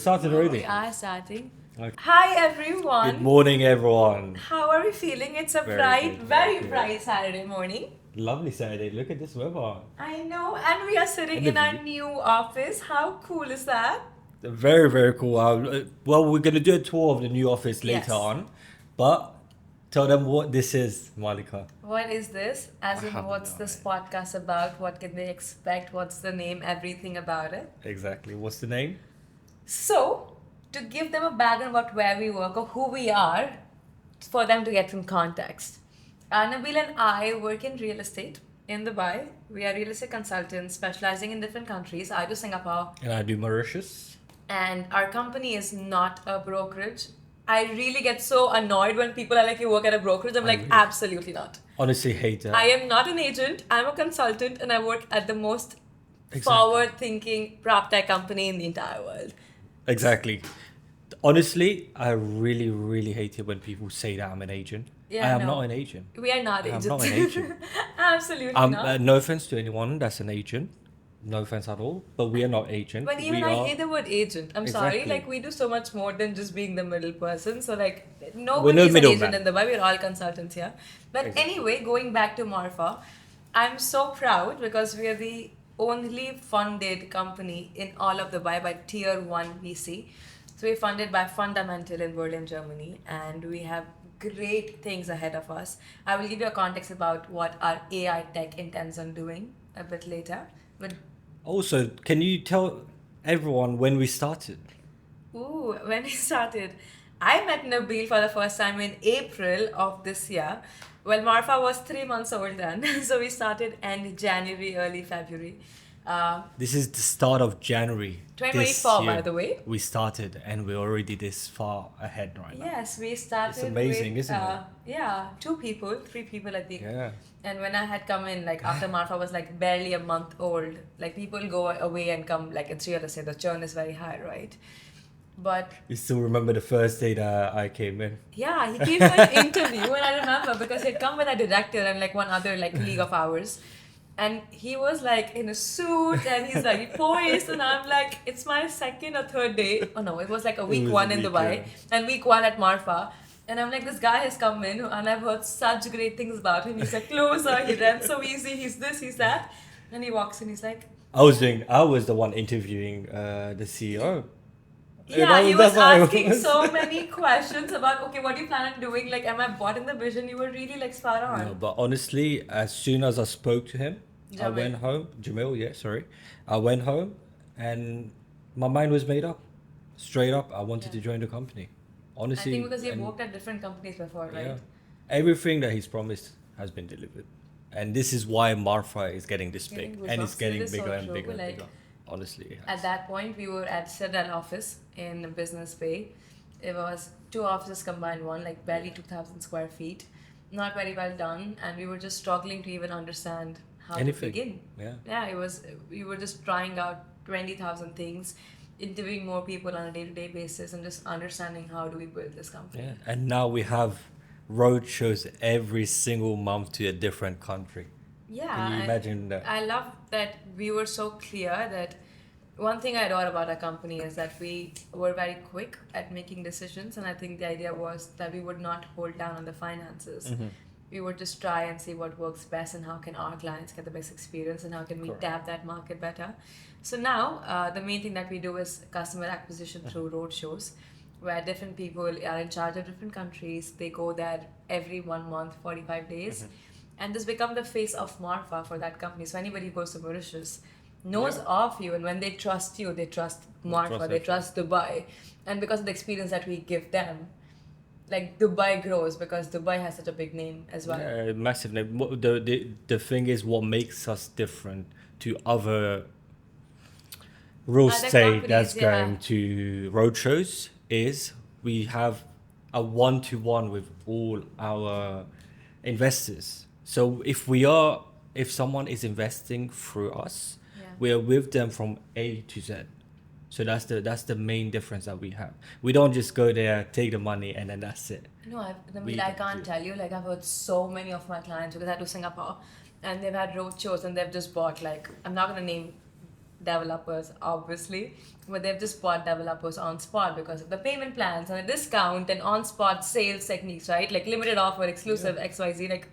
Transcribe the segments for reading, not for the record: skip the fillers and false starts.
Started We already. are starting. Okay. Hi Good everyone. morning, everyone. How are we feeling? It's a Very bright, good, very very good. bright Saturday morning. Lovely Saturday. Look at this weather. I know, and we are sitting And the in our view. new office. How cool is that? Very, very cool. Well, we're going to do a tour of the new office later Yes. on, but tell them what this is, Malika. What is this? As I in, have what's no this idea. podcast about? What can they expect? What's the name? Everything about it. Exactly. What's the name? So, to give them a background about where we work or who we are, for them to get some context. Nabil and I work in real estate in Dubai. We are real estate consultants specializing in different countries. I do Singapore, And I do Mauritius. and our company is not a brokerage. I really get so annoyed when people are like, "You work at a brokerage." I'm I like, really- absolutely not. Honestly, hate that. I am not an agent. I'm a consultant, and I work at the most Exactly. forward-thinking prop tech company in the entire world. Exactly. Honestly, I really, really hate it when people say that I'm an agent. Yeah, I am no. not an agent. We are not I am agents. not an agent. Absolutely not. No offense to anyone that's an agent. No offense at all. But we are not agent. But even we I are. hate the word agent. I'm sorry. Exactly. Like we do so much more than just being the middle person. So like We're nobody no is an middleman. agent in Dubai. We're all consultants here. But Exactly. anyway, going back to Marrfa, I'm so proud because we are the only funded company in all of Dubai by Tier 1 VC. So we're funded by Fundamental in Berlin, Germany, and we have great things ahead of us. I will give you a context about what our AI tech intends on doing a bit later. But Also, can you tell everyone when we started? ooh, when we started, I met Nabil for the first time in April of this year. Well, Marfa was 3 months old then, so we started end January, early February. This is the start of January. 2024, this year. by the way. We started and we're already this far ahead right now. Yes, we started. It's amazing, with, isn't it? Yeah, 3 people, I think. Yeah. And when I had come in, like after Marfa was like barely a month old, like people go away and come, like it's real estate, the churn is very high, right? But You still remember the first day that I came in? yeah, he came for an interview, and I remember because he'd come with a director and like one other like colleague of ours, and he was like in a suit and he's like poised, and I'm like, it's my second or third day. Oh no, it was like a week was one a in week, Dubai yeah. and week one at Marfa. And I'm like, this guy has come in and I've heard such great things about him. He's a closer, he rents so easy, he's this, he's that. And he walks in, he's like, I was the one interviewing the CEO. yeah, he was That's how it asking was. so many questions about, okay, what do you plan on doing? Like, am I bought in the vision? You were really like spot on. No, but honestly, as soon as I spoke to him, I Jamil. went home. Jamil, yeah, sorry. I went home and my mind was made up. Straight up, I wanted to join the company. I Honestly, think because you've and- worked at different companies before, right? yeah, everything that he's promised has been delivered. And this is why Marrfa is getting this big. Getting And it's goosebumps. getting It is so bigger and true, bigger and like, bigger. Honestly, it has. At that point, we were at Citadel office in Business Bay. It was 2 offices combined, one like barely 2,000 square feet, not very well done, and we were just struggling to even understand how Anything. to begin. Yeah. Yeah, it was. We were just trying out 20,000 things, interviewing more people on a day-to-day basis, and just understanding how do we build this company. Yeah. And now we have road shows every single month to a different country. Yeah, Can you and imagine that? I love that we were so clear that one thing I adore about our company is that we were very quick at making decisions, and I think the idea was that we would not hold down on the finances. Mm-hmm. We would just try and see what works best and how can our clients get the best experience and how can we Correct. tap that market better. So now the main thing that we do is customer acquisition through road shows, where different people are in charge of different countries. They go there every 1 month, 45 days. And this become the face of Marfa for that company. So anybody who goes to Mauritius knows of you, and when they trust you, they trust Marfa, trust they it. trust Dubai. And because of the experience that we give them, like Dubai grows because Dubai has such a big name as well. Yeah, massive name. The thing is, what makes us different to other real Other estate that's companies, yeah. going to roadshows is we have a one-to-one with all our investors. So if someone is investing through us, Yeah. we are with them from A to Z. So that's the main difference that we have. We don't just go there, take the money, and then that's it. No, I We mean, I don't can't do- tell you. Like, I've heard so many of my clients because I do Singapore, and they've had road shows and they've just bought like, I'm not gonna name developers, obviously, but they've just bought developers on spot because of the payment plans and a discount and on spot sales techniques, right? Like limited offer, exclusive XYZ, like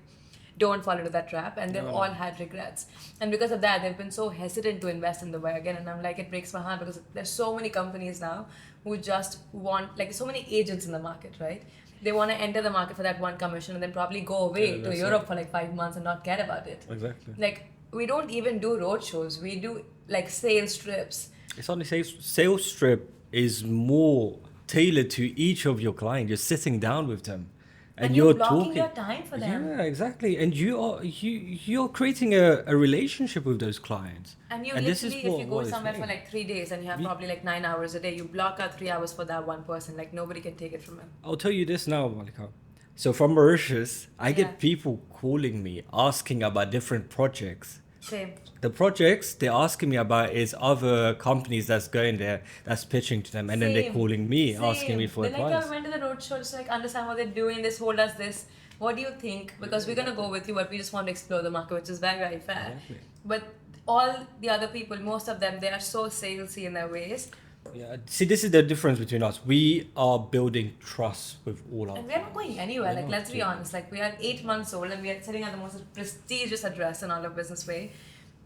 don't fall into that trap. And they've No, all no. had regrets. And because of that, they've been so hesitant to invest in Dubai again. And I'm like, it breaks my heart because there's so many companies now who just want, like, so many agents in the market, right? They want to enter the market for that one commission and then probably go away to that's Europe it. for like 5 months and not care about it. Exactly. Like, we don't even do road shows. We do like sales trips. It's only sales strip is more tailored to each of your clients. You're sitting down with them, And you're you're blocking talking. your time for them. Yeah, exactly. And you're creating a relationship with those clients. And you this is literally, if you go what it's somewhere for made. like 3 days and you have We- probably like 9 hours a day, you block out 3 hours for that one person. Like nobody can take it from him. I'll tell you this now, Malika. So from Mauritius, I Yeah. get people calling me asking about different projects. Same. The projects they're asking me about is other companies that's going there, that's pitching to them, and then they're Same. calling me, asking me Same. for They're like, advice. "Yeah, we went to the road show just to like understand what they're doing. They told us this. What do you think? Because we're gonna go with you, but we just want to explore the market, which is very, very fair. Exactly. But all the other people, most of them, they are so salesy in their ways. Yeah. See, this is the difference between us. We are building trust with all our. And we're not going anywhere. We're Like, not let's be doing- honest. Like, we are 8 months old and we are sitting at the most prestigious address in all of Business Way.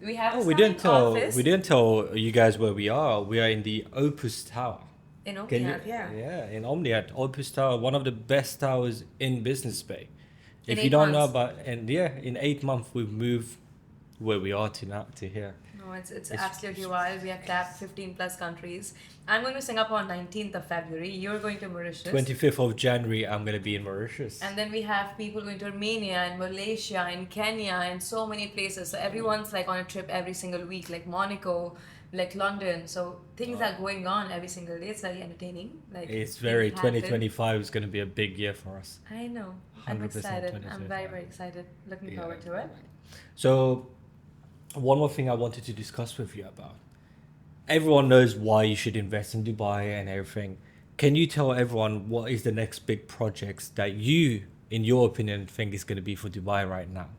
We have Oh, a we didn't stunning tell. office. We didn't tell you guys where we are. We are in the Opus Tower. You know, Can we you- have, yeah. Yeah, in Omniat, Opus Tower, one of the best towers in Business Bay. In If you 8 don't know months. about, and yeah, in 8 months we've moved where we are to now to here. No, it's It's- absolutely wild. We have tapped 15 plus countries. I'm going to Singapore on 19th of February. You're going to Mauritius. 25th of January, I'm gonna be in Mauritius. And then we have people going to Romania and Malaysia and Kenya and so many places. So everyone's like on a trip every single week, like Monaco, like London. So things are going on every single day. It's very entertaining. Like It's things very happen. 2025 is gonna be a big year for us. I know. I'm 100% excited. I'm very, 2025. very excited. Looking Yeah. forward to it. So, one more thing I wanted to discuss with you about. Everyone knows why you should invest in Dubai and everything. Can you tell everyone what is the next big projects that you, in your opinion, think is going to be for Dubai right now?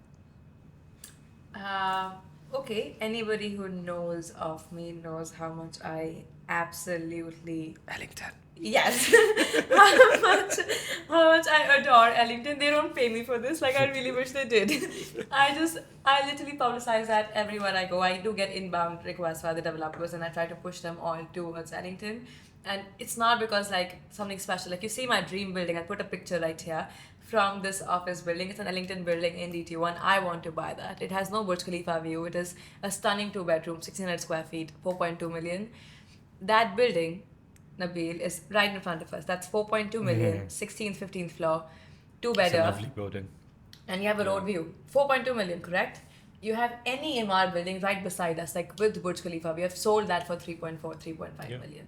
Okay, anybody who knows of me knows how much I absolutely Ellington. yes how much I adore Ellington. They don't pay me for this. Like I really wish they did. I literally publicize that everywhere I go. I do get inbound requests by the developers and I try to push them all towards Ellington. And it's not because like something special. Like you see my dream building. I put a picture right here from this office building. It's an Ellington building in DT1. I want to buy that. It has no Burj Khalifa view. It is a stunning 2 bedroom, 1600 square feet, 4.2 million. That building, Nabil, is right in front of us. That's 4.2 million, 16th, 15th floor, It's a two-bedder, lovely building. and you have a road view. 4.2 million, correct? You have any MR building right beside us, like with Burj Khalifa. We have sold that for 3.4, 3.5 Yeah. million.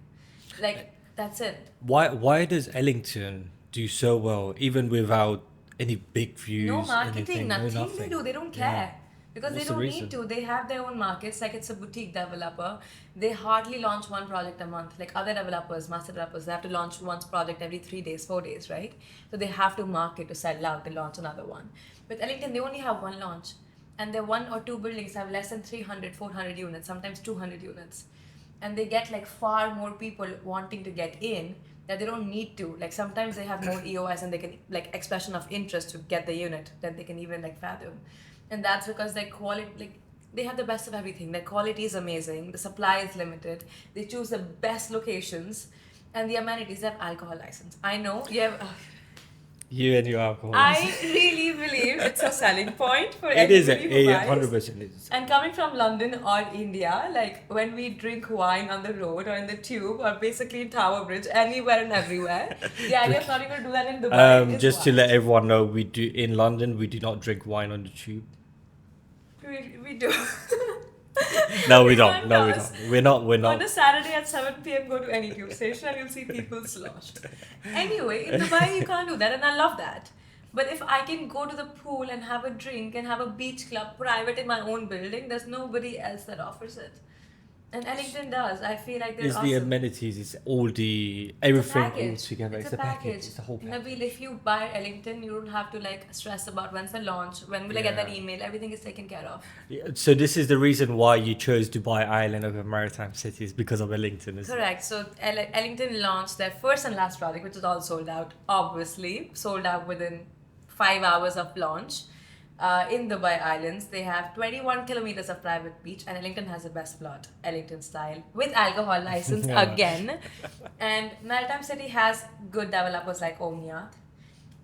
Like, that's it. Why does Ellington do so well, even without any big views? No marketing, anything, no nothing they nothing? do. They don't Yeah. care. Because What's they the don't reason? need to. They have their own markets. Like it's a boutique developer. They hardly launch one project a month. Like other developers, master developers, they have to launch one project every 3 days, 4 days, right? So they have to market to sell out. They launch another one. With Ellington, they only have one launch. And their 1 or 2 buildings have less than 300, 400 units, sometimes 200 units. And they get like far more people wanting to get in that they don't need to. Like sometimes they have more EOS and they can like expression of interest to get the unit that they can even like fathom. And that's because their quality, like they have the best of everything. Their quality is amazing. The supply is limited. They choose the best locations, and the amenities. They have alcohol license. I know you have. You and your alcohol. I really believe it's a selling point for it is everybody who buys. 100%. It is. And coming from London or India, like when we drink wine on the road or in the tube or basically in Tower Bridge, anywhere and everywhere, the idea of not even do that in Dubai is Just to wild. let everyone know, we do in London. We do not drink wine on the tube. We do. No, we don't. Everyone No, we does. don't. We're not. We're On not. a Saturday at 7 p.m., go to any tube station and you'll see people sloshed. Anyway, in Dubai, you can't do that, and I love that. But if I can go to the pool and have a drink and have a beach club private in my own building, there's nobody else that offers it. And Ellington does. I feel like they're It's the awesome. amenities, it's all the It's a everything all package. together. It's It's a a package. package. It's the whole package. Nabil, if you buy Ellington, you don't have to like stress about when's the launch, when will I get that Yeah. email. Everything is taken care of. Yeah, so this is the reason why you chose Dubai Island over maritime cities because of Ellington, isn't it? Correct. So Ellington launched their first and last project, which is all sold out. Obviously, sold out within 5 hours of launch. In Dubai Islands, they have 21 kilometers of private beach, and Ellington has the best plot, Ellington style, with alcohol license again. And Maritime City has good developers like Omnia,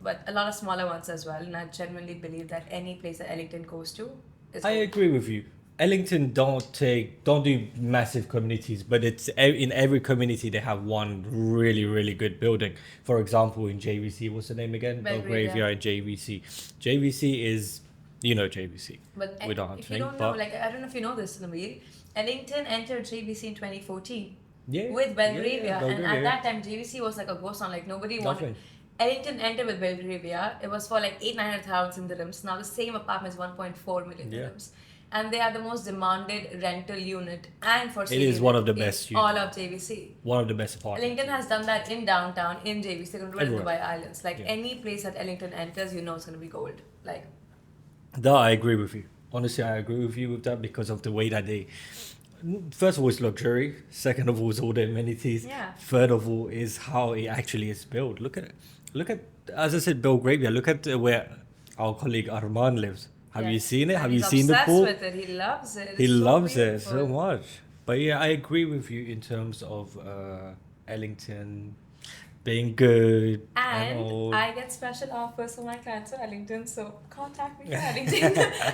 but a lot of smaller ones as well. And I genuinely believe that any place that Ellington goes to is I good. agree with you. Ellington don't do massive communities, but in every community they have one really good building. For example, in JVC, what's the name again? Belgravia. Belgravia in JVC. JVC is, you know, JVC. But We don't have if to you name, don't know, but like I don't know if you know this, Nabil, Ellington entered JVC in 2014 yeah, with Belgravia, yeah, and at Belgravia. that time JVC was like a ghost town. Like nobody wanted. Nothing. Ellington entered with Belgravia. It was for like 800,000 dirhams. Now the same apartment is 1.4 million Yeah. dirhams. And they are the most demanded rental unit and for sale is unit one of the in best all units. of JVC. One of the best apartments. Ellington has done that in downtown, in JVC, they're going to do it in Everywhere. Dubai Islands. Like Yeah. any place that Ellington enters, you know it's going to be gold. Like, That I agree with you. Honestly, I agree with you with that because of the way that they. First of all, it's luxury. Second of all, it's all the amenities. Yeah. Third of all, is how it actually is built. Look at it. Look at, as I said, Belgravia. Look at where our colleague Arman lives. Have you yes. seen it? And Have you he's seen the obsessed pool? with it. He loves it. He It's so loves it so beautiful. much. But yeah, I agree with you in terms of Ellington being good And all. I get special offers for my clients for Ellington, so contact me for Ellington.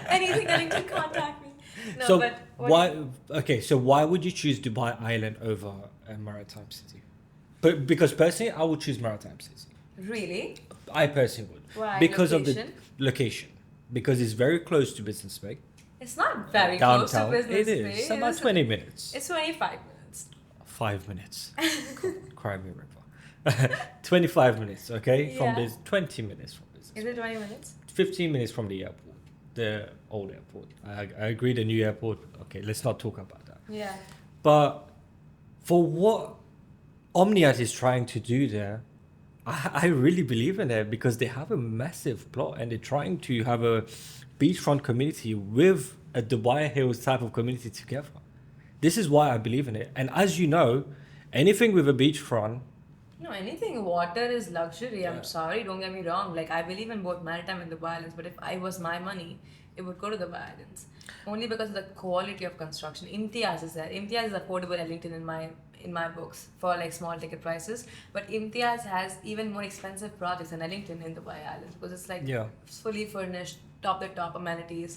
Anything Ellington, contact me. No, So but what why? Okay, so why would you choose Dubai Island over a maritime city? But because personally, I would choose maritime city. really? I personally would. Why? Because of Location? the location. Because it's very close to Business Bay. It's not very close to Downtown. Business It is. Bay. It's about 20 minutes. It's 25 minutes. 5 minutes. Cry me river. 25 minutes, okay? Yeah. From this 20 minutes from Business Is Bay. it 20 minutes? 15 minutes from the airport. The old airport. I agree the new airport. Okay, let's not talk about that. Yeah. But for what Omniat is trying to do there, I really believe in it because they have a massive plot and they're trying to have a beachfront community with a Dubai Hills type of community together. This is why I believe in it. And as you know, anything with a beachfront, No, anything water is luxury. Yeah. I'm sorry, don't get me wrong. Like, I believe in both maritime and Dubai Islands, but if I was my money, it would go to the Dubai Islands. Only because of the quality of construction. Imtiaz is there. Imtiaz is affordable Ellington in my books for like small ticket prices. But Imtiaz has even more expensive projects than Ellington in Dubai Islands because it's like yeah. fully furnished, top to top amenities,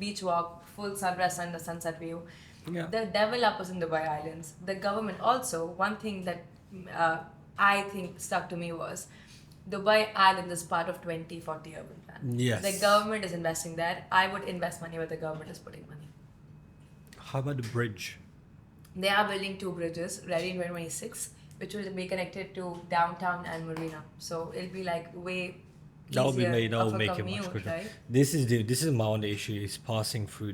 beach walk, full sunrise and the sunset view. Yeah. The developers in Dubai Islands, the government also, one thing that I think stuck to me was Dubai Island is part of 2040 urban plan. Yes. The government is investing there. I would invest money where the government is putting money. How about the bridge? They are building 2 bridges ready in 2026, which will be connected to downtown and Marina. So it'll be like way That will be easier made. That of will a make it commute, much quicker. right? This is my only issue. Is passing through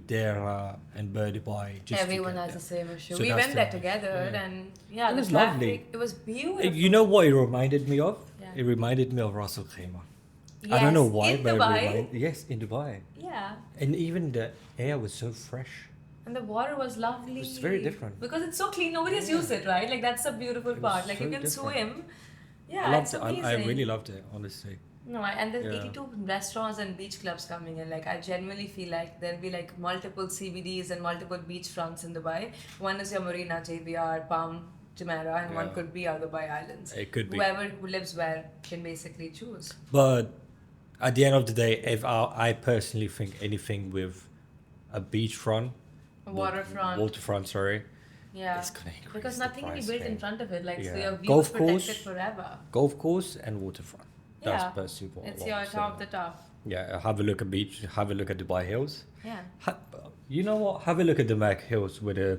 Dera and Dubai. Just to Everyone get has there. the same issue. So we that's went there the- together, yeah. and yeah, It the was traffic. lovely. It was beautiful. You know what it reminded me of? Yeah. It reminded me of Ras Al Khaimah. I don't know Yes, why, in but Dubai. yes, in Dubai, Yeah, and even the air was so fresh. and the water was lovely. It's very different. because it's so clean. Nobody has Yeah. used it, right? Like that's the beautiful It was part. Like you so can different. swim. Yeah, I loved it's it. amazing. I really loved it, honestly. No, and there's Yeah. 82 restaurants and beach clubs coming in. Like, I genuinely feel like there'll be like multiple CBDs and multiple beach fronts in Dubai. One is your Marina, JBR, Palm, Jumeirah, and one Yeah. could be our Dubai Islands. It could be. Whoever who lives where can basically choose. But at the end of the day, if I personally think anything with a beachfront, Waterfront. waterfront, sorry, Yeah. it's gonna increase Because the nothing can be price built in thing. front of it. Like, so Yeah. your view Golf is protected course. forever. Golf course and waterfront. That's Yeah. personally what It's I your want to top of say. the top. Yeah, have a look at beach. Have a look at Dubai Hills. Yeah. You know what? Have a look at the Mac Hills where the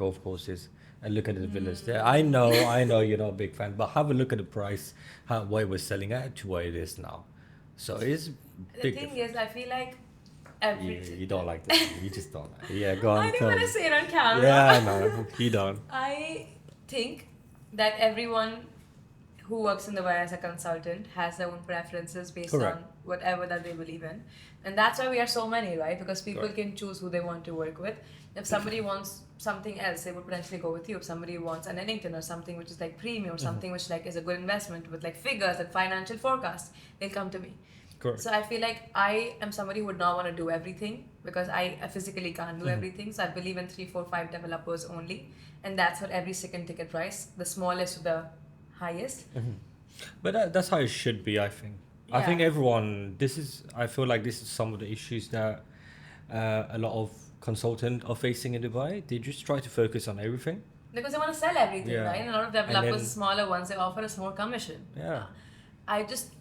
golf course is, and look at the villas there. I know you're not a big fan, but have a look at the price, what it was selling at to what it is now. So it's The big. thing is, I feel like Everything. You don't like that. You just don't like it. Yeah, go on. I didn't tell want me. to say it on camera. Yeah, I know. You don't. I think that everyone who works in the way as a consultant has their own preferences based Correct. on whatever that they believe in. And that's why we are so many, right? Because people Correct. can choose who they want to work with. If somebody wants something else, they would potentially go with you. If somebody wants an Ennington or something which is like premium or something which like is a good investment with like figures and financial forecasts, they'll come to me. Correct. So I feel like I am somebody who would not want to do everything because I physically can't do everything. So I believe in 3, 4, 5 developers only, and that's for every second ticket price, the smallest to the highest. But that's how it should be, I think. I think Yeah. everyone, I feel like this is some of the issues that a lot of consultants are facing in Dubai. They just try to focus on everything. Because they want to sell everything, Yeah. right? And a lot of And developers, then- smaller ones, they offer us more commission. Yeah. I just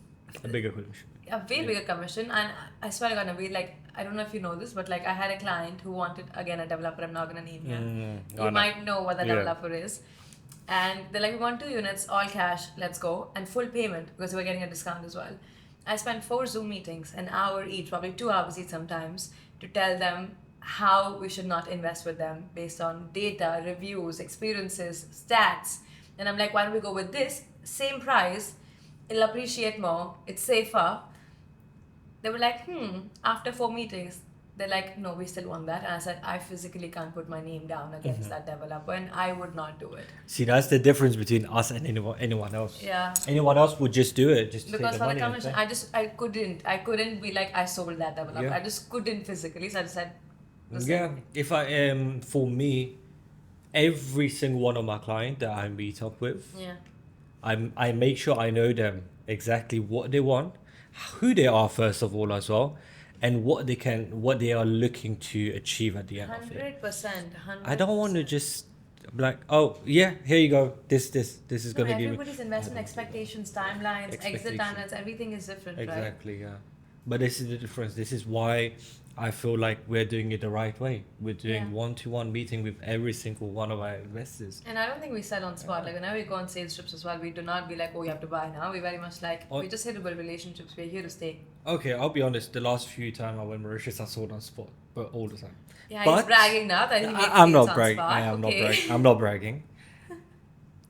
A bigger commission. a way Yeah. bigger commission, and I swear to God, Naveed, like I don't know if you know this, but like I had a client who wanted again a developer. I'm not gonna name him. I You know. might know what the Yeah. developer is, and they're like, we want 2 units, all cash, let's go, and full payment because we're getting a discount as well. I spent 4 Zoom meetings, an hour each, probably 2 hours each sometimes, to tell them how we should not invest with them based on data, reviews, experiences, stats. And I'm like, why don't we go with this? Same price, it'll appreciate more, it's safer. They were like, after 4 meetings, they're like, no, we still want that. And I said, I physically can't put my name down against that developer, and I would not do it. See, that's the difference between us and anyone else. Yeah. Anyone else would just do it, just to Because take for the the money. and commission, say- I couldn't be like, I sold that developer. Yeah. I just couldn't physically. So I just said, listen, Yeah, if I am, for me, every single one of my clients that I meet up with, yeah. I make sure I know them exactly what they want, who they are first of all as well, and what they are looking to achieve at the end of it. 100%. I don't want to just be like, oh yeah, here you go. This is gonna give me everybody's investment expectations, timelines, exit Expectation. timelines, everything is different, right? exactly, yeah. But this is the difference. This is why I feel like we're doing it the right way. We're doing Yeah. one-to-one meeting with every single one of our investors. And I don't think we sell on spot. Like whenever we go on sales trips as well, we do not be like, oh, you have to buy now. We very much like, Oh. we just here to build relationships. We're here to stay. Okay, I'll be honest. The last few times I went Mauritius, I sold on spot, but all the time. Yeah, But- he's bragging now that he makes I'm deals not on bragging. spot. I am not Okay. bragging. I'm not bragging.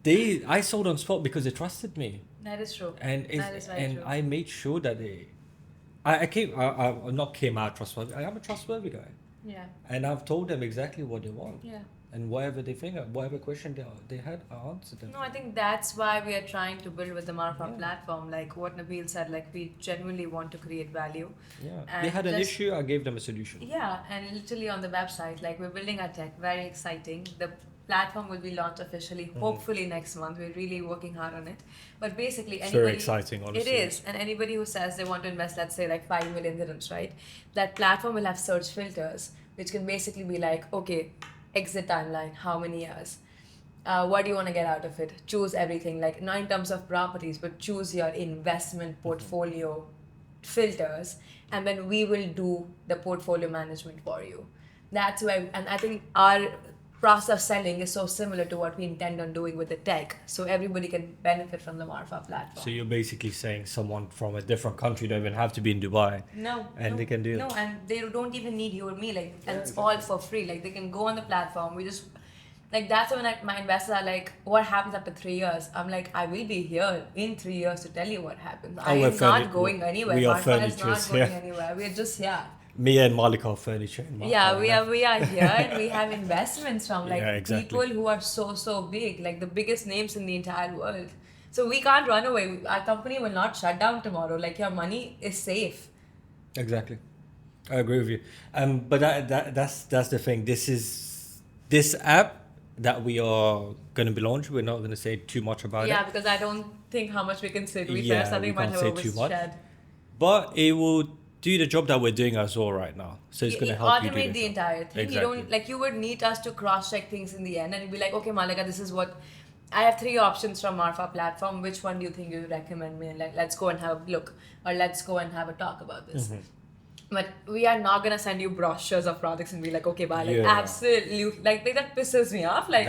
I sold on spot because they trusted me, That is true. and That is very true. I made sure that I not came out trustworthy. I am a trustworthy guy, Yeah. and I've told them exactly what they want, Yeah. and whatever they think, whatever question they had, I answered them. No, I think that's why we are trying to build with the Marrfa Yeah. platform. Like what Nabil said, like we genuinely want to create value. Yeah, And they had an just- issue. I gave them a solution. Yeah, and literally on the website, like we're building our tech, very exciting. The platform will be launched officially, hopefully next month. We're really working hard on it. But basically, It's anybody, very exciting, honestly. It is, and anybody who says they want to invest, let's say like 5 million dirhams, right? That platform will have search filters, which can basically be like, okay, exit timeline, how many years? What do you want to get out of it? Choose everything, like not in terms of properties, but choose your investment portfolio filters, and then we will do the portfolio management for you. That's why, and I think our process of selling is so similar to what we intend on doing with the tech, so everybody can benefit from the Marrfa platform. So you're basically saying someone from a different country don't even have to be in Dubai. No, And no, they can do no, it. and they don't even need you or me, like, and Yeah, it's all for free. Like they can go on the platform. We just like that's when my investors are like, "What happens after 3 years?" I'm like, "I will be here in 3 years to tell you what happens. I we're am not furni- going anywhere. we are Marrfa is not furnitures, going yeah. anywhere. We're just here." Me and Malik are furniture. in my Yeah, family. we are here and we have investments from like Yeah, exactly. people who are so big, like the biggest names in the entire world. So we can't run away. Our company will not shut down tomorrow. Like your money is safe. Exactly, I agree with you. But that's the thing. This app that we are going to be launching. We're not going to say too much about Yeah, it, because I don't think how much we can say. To be Yeah, fair, something we might can't have say too much. overshared. but it will do the job that we're doing as well right now. So it's going to help you do automate the job. entire thing. You Exactly. don't like you would need us to cross check things in the end and you'd be like, okay, Malika, this is what I have 3 options from Marrfa platform. Which one do you think you would recommend me? Like, let's go and have a look, or let's go and have a talk about this. Mm-hmm. But we are not gonna send you brochures of products and be like, okay, bye. Like Yeah. absolutely, like that pisses me off. Like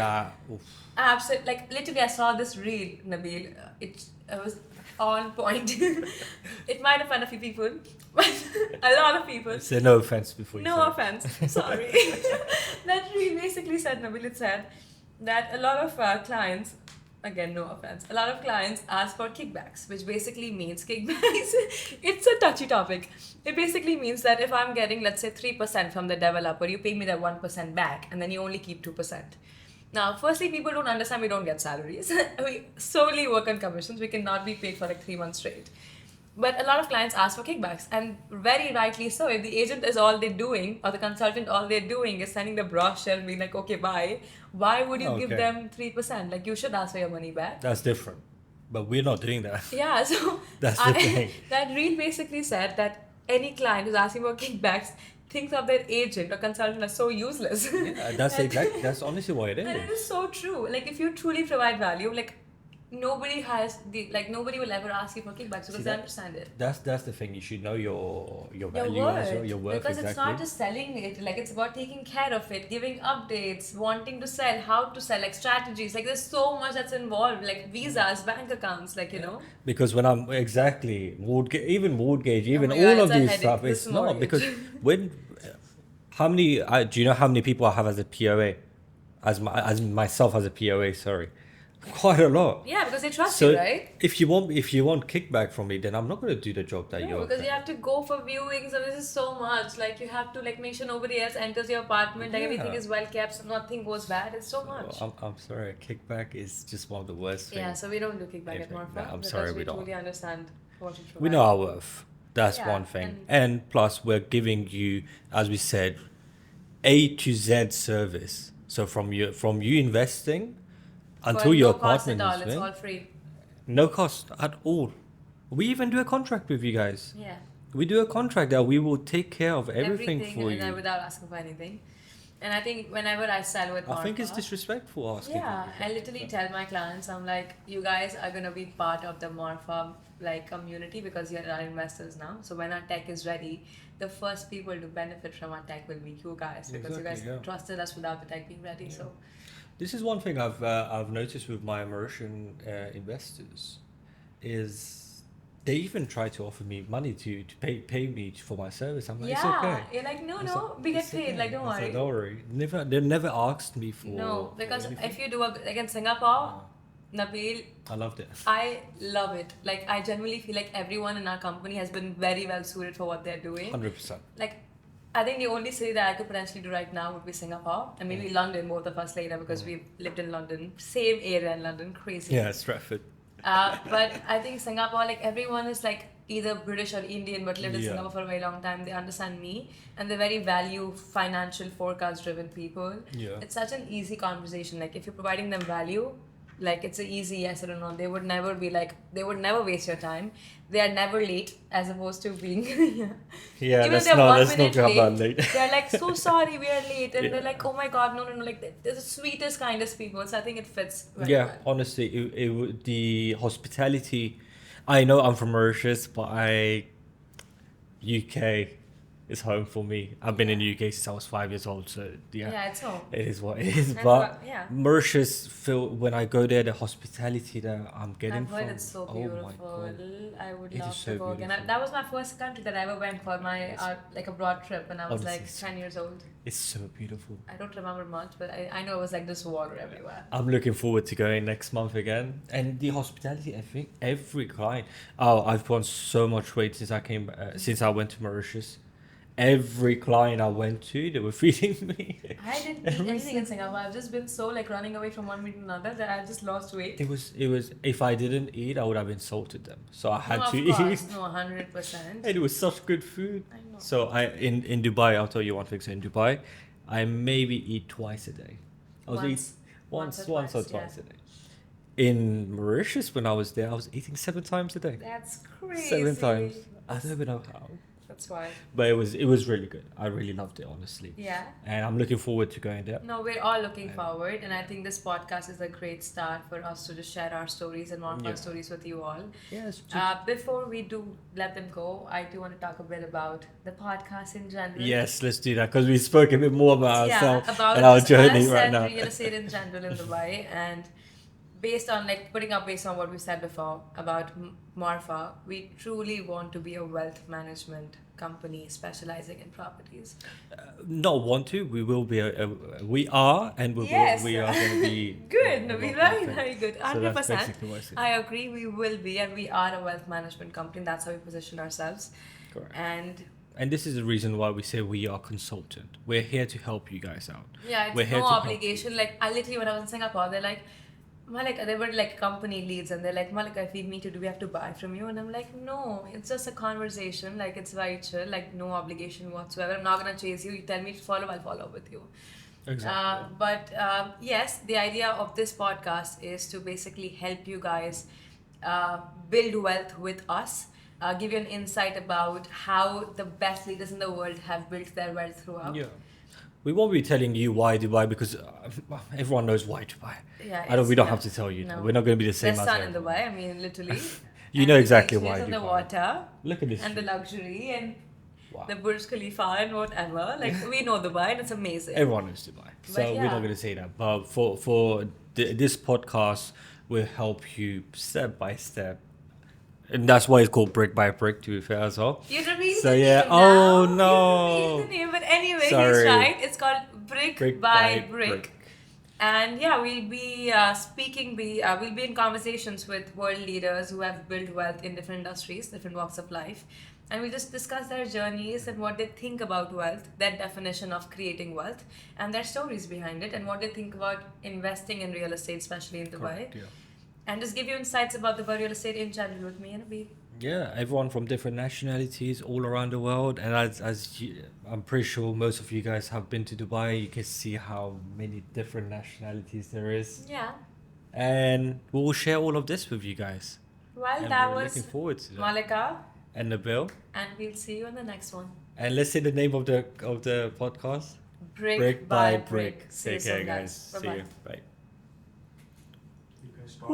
Oof. Absolutely. Like literally, I saw this reel, Nabil. It was on point. It might offend a few people, but a lot of people. Say no offense before you No say offense. Sorry. That reel basically said, Nabil, it said that a lot of clients, again, no offense, a lot of clients ask for kickbacks, which basically means kickbacks. It's a touchy topic. It basically means that if I'm getting, let's say, 3% from the developer, you pay me that 1% back, and then you only keep 2%. Now, firstly, people don't understand we don't get salaries. We solely work on commissions. We cannot be paid for like 3 months straight. But a lot of clients ask for kickbacks, and very rightly so. If the agent is all they're doing, or the consultant all they're doing is sending the brochure and being like, okay, bye, why would you give Okay. them 3%? Like, you should ask for your money back. That's different. But we're not doing that. Yeah, so That's the thing. that reel basically said that any client who's asking for kickbacks thinks of their agent or consultant as so useless. Yeah, that's honestly what it And it is. is so true. Like, if you truly provide value, like, nobody nobody will ever ask you for kickbacks because they that- understand it. That's the thing. You should know your Your value as well, worth. your worth. Because exactly. it's not just selling it, like it's about taking care of it, giving updates, wanting to sell, how to sell, like strategies. Like there's so much that's involved, like visas, bank accounts, like you know. Because when I'm exactly mortgage, even my all God, of it's a these headache, stuff, this it's not mortgage. because when how many do you know how many people I have as a POA, as myself as a POA? Sorry, quite a lot. Yeah, because they trust So you, right? if you want kickback from me, then I'm not going to do the job that No, you're. because you have to go for viewings, and this is so much. Like you have to like make sure nobody else enters your apartment. Like everything Yeah. is well kept, so nothing goes bad. It's so much. I'm sorry, kickback is just one of the worst things. Yeah, so we don't do kickback at Anything. Marrfa No, I'm because sorry, we we don't. truly understand what you provide. We know our worth. That's Yeah, one thing. And plus, we're giving you, as we said, A to Z service. So from you investing until For your no cost apartment at all, is it's in, all free. no cost at all. We even do a contract with you guys. Yeah. We do a contract that we will take care of everything for and you. without asking for anything. And I think whenever I sell with I think it's Marrfa, disrespectful asking. yeah, for I literally tell my clients, I'm like, you guys are gonna be part of the Marrfa like community because you're our investors now. So when our tech is ready, the first people to benefit from our tech will be you guys because you guys Exactly, yeah. trusted us without the tech being ready. So This is one thing I've noticed with my Mauritian investors is they even try to offer me money to pay me for my service. I'm like, it's yeah, okay. you're like, no, It's no, o- we get it's paid. okay. Like, don't I said, worry. don't worry. They never asked me for. No, for because anything. if you do like in Singapore, Oh, Nabil, I loved it. I love it. Like I genuinely feel like everyone in our company has been very well suited for what they're doing. 100%. Like I think the only city that I could potentially do right now would be Singapore and maybe London, both of us later because we've lived in London, same area in London, crazy. Yeah, Stratford. But I think Singapore, like everyone is like either British or Indian, but lived in Yeah. Singapore for a very long time. They understand me, and they're very value, financial, forecast-driven people. Yeah. It's such an easy conversation. Like if you're providing them value, like it's an easy yes or no. They would never be like they would never waste your time. They are never late, as opposed to being. Yeah, Even if let's they're not 1 let's not minute go about late, late. they're like so sorry we are late, and Yeah. they're like oh my god no. Like they're the sweetest, kindest people. So I think it fits. Very Yeah, well. honestly, the hospitality. I know I'm from Mauritius, but UK is home for me. I've been in the UK since I was 5 years old, so yeah, Yeah, it's home. it is what it is. And But yeah. Mauritius, feel when I go there, the hospitality that I'm getting I've heard from, it's so oh beautiful. my god, I would It is love so to go again. beautiful. That was my first country that I ever went for my Yes. like abroad trip when I was like Honestly. 10 years old. it's so beautiful. I don't remember much, but I know it was like this water everywhere. I'm looking forward to going next month again. And the hospitality, I think every client. Oh, I've put on so much weight since since I went to Mauritius. Every client I went to, they were feeding me. I didn't eat anything in Singapore. I've just been so like running away from one meeting to another that I just lost weight. It was. If I didn't eat, I would have insulted them. So I had No, to of eat. course, no, 100%. And it was such good food. I know. So in Dubai, I'll tell you one thing. So in Dubai, I maybe eat twice a day. I was Once once or or twice, twice a day. In Mauritius, when I was there, I was eating 7 times a day. That's crazy. 7 times. I don't even know how. That's why. But it was really good. I really loved it, honestly. Yeah. And I'm looking forward to going there. No, we're all looking forward, and I think this podcast is a great start for us to just share our stories and Marrfa Yeah. stories with you all. Yes. Before we do let them go, I do want to talk a bit about the podcast in general. Yes, let's do that because we spoke a bit more about ourselves about and our just journey us right and now. real estate in general in Dubai, and based on what we said before about Marrfa, we truly want to be a wealth management company specializing in properties. Not want to. We will be. We are, and Yes. we are going to be Good, no, a we wealth very, management. very good. So 100%. that's basically what I said. I agree, we will be, and we are a wealth management company. That's how we position ourselves. Correct. And this is the reason why we say we are consultant. We're here to help you guys out. yeah, We're it's here no to help obligation. Like, I literally, when I was in Singapore, they're like, Malika, they were like company leads, and they're like, Malika, if we meet you, do we have to buy from you? And I'm like, no, it's just a conversation. Like, it's very chill, like, no obligation whatsoever. I'm not gonna chase you. You tell me to follow, I'll follow with you. Exactly. But yes, the idea of this podcast is to basically help you guys build wealth with us, give you an insight about how the best leaders in the world have built their wealth throughout. Yeah. We won't be telling you why Dubai because everyone knows why Dubai. Yeah, We don't have to tell you. No. We're not going to be the same There's as sun in everyone. Dubai. I mean, literally. You know And the exactly beaches why and the Dubai. water Look at this. and the shit. luxury and Wow. the Burj Khalifa and whatever. Like, we know Dubai and it's amazing. Everyone knows Dubai. So But we're yeah. not going to say that. But for this podcast will help you step by step. And that's why it's called Brick by Brick, to be fair as well. You revealed So the yeah, name oh now. no. You revealed the name, but anyway, Sorry. he's right. It's called Brick, Brick by by Brick. Brick. And yeah, we'll be we'll be in conversations with world leaders who have built wealth in different industries, different walks of life. And we'll just discuss their journeys and what they think about wealth, their definition of creating wealth, and their stories behind it, and what they think about investing in real estate, especially in Dubai. Correct, yeah. And just give you insights about Dubai real estate in general with me and Abhi. Yeah, everyone from different nationalities all around the world, and as you, I'm pretty sure most of you guys have been to Dubai. You can see how many different nationalities there is, Yeah. and we will share all of this with you guys. Well, And that we're was looking forward to that. Malika, And Nabil, and we'll see you in the next one. and let's say the name of the podcast. Brick, by Brick. See you Take care, soon, guys. See Bye-bye. you. Bye. You guys talk.